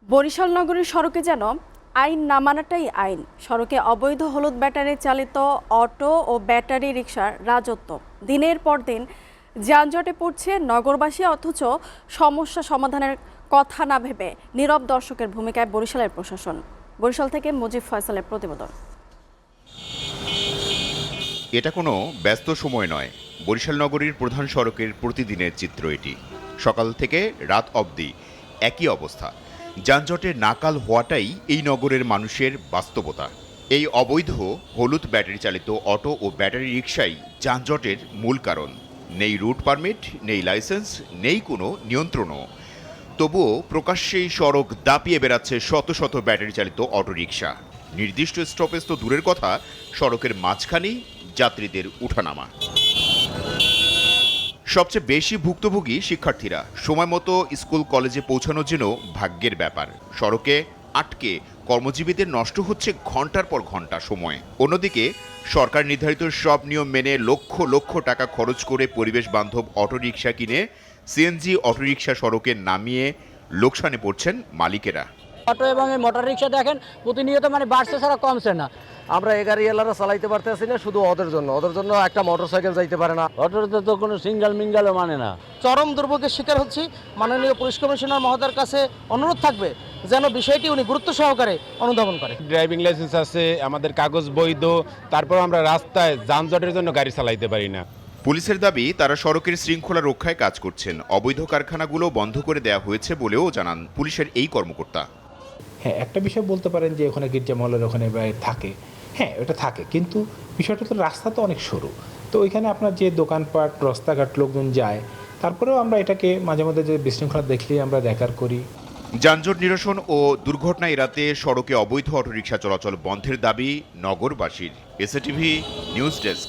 বরিশাল নগরীর সড়কে যেন আইন না মানাটাই আইন। সড়কে অবৈধ হলুদ ব্যাটারি চালিত অটো ও ব্যাটারি রিকশার রাজত্ব। দিনের পর দিন যানজটে পড়ছে নগরবাসী, অথচ সমস্যা সমাধানের কথা না ভেবে নীরব দর্শকের ভূমিকায় বরিশালের প্রশাসন। বরিশাল থেকে মুজিব ফয়সালের প্রতিবেদন। এটা কোনো ব্যস্ত সময় নয়, বরিশাল নগরীর প্রধান সড়কের প্রতিদিনের চিত্র এটি। সকাল থেকে রাত অবধি একই অবস্থা। যানজটের নাকাল হওয়াটাই এই নগরের মানুষের বাস্তবতা। এই অবৈধ হলুদ ব্যাটারি চালিত অটো ও ব্যাটারি রিকশাই যানজটের মূল কারণ। নেই রুট পারমিট, নেই লাইসেন্স, নেই কোনো নিয়ন্ত্রণও। তবুও প্রকাশ্যেই সড়ক দাপিয়ে বেড়াচ্ছে শত শত ব্যাটারি চালিত অটোরিকশা। নির্দিষ্ট স্টপেজ তো দূরের কথা, সড়কের মাঝখানেই যাত্রীদের উঠানামা। সবচেয়ে বেশি ভুক্তভোগী শিক্ষার্থীরা। সময় মতো স্কুল কলেজে পৌঁছানোর জন্য ভাগ্যের ব্যাপার। সড়কে আটকে কর্মজীবীদের নষ্ট হচ্ছে ঘন্টার পর ঘন্টা সময়। অন্যদিকে সরকার নির্ধারিত সব নিয়ম মেনে লক্ষ লক্ষ টাকা খরচ করে পরিবেশ বান্ধব অটোরিকশা কিনে সিএনজি অটোরিকশা সড়কে নামিয়ে লোকসানে পড়ছেন মালিকেরা। অটো এবং মোটর রিক্সা দেখেন প্রতিনিয়ত বাড়ছে ছাড়া কমছে না। আমরা এই গাড়িওয়ালারা চালাইতে পারতেছি না, শুধু ওদের জন্য একটা মোটরসাইকেল যাইতে পারে না। অটোতে তো কোনো সিঙ্গেল মিঙ্গেলও মানে না। চরম দুর্ভোগের শিকার হচ্ছি। মাননীয় পুলিশ কমিশনার মহোদয়ের কাছে অনুরোধ থাকবে যেন বিষয়টি উনি গুরুত্ব সহকারে অনুধাবন করে। ড্রাইভিং লাইসেন্স আছে, আমাদের কাগজ বৈধ, তারপর আমরা রাস্তায় যানজটের জন্য গাড়ি চালাইতে পারি না। পুলিশের দাবি, তারা সড়কের শৃঙ্খলা রক্ষায় কাজ করছেন। অবৈধ কারখানাগুলো বন্ধ করে দেওয়া হয়েছে বলেও জানান পুলিশের এই কর্মকর্তা। হ্যাঁ, একটা বিষয় বলতে পারেন যে ওখানে গির্জা মহলের ওখানে থাকে, হ্যাঁ ওটা থাকে, কিন্তু বিষয়টা তো রাস্তা তো অনেক সরু, তো ওইখানে আপনার যে দোকানপাট রাস্তাঘাট লোকজন যায়, তারপরেও আমরা এটাকে মাঝে মধ্যে যে বিশৃঙ্খলা দেখলেই আমরা দেখার করি। যানজট নিরসন ও দুর্ঘটনা এড়াতে সড়কে অবৈধ অটোরিকশা চলাচল বন্ধের দাবি নগরবাসীর। SATV news desk.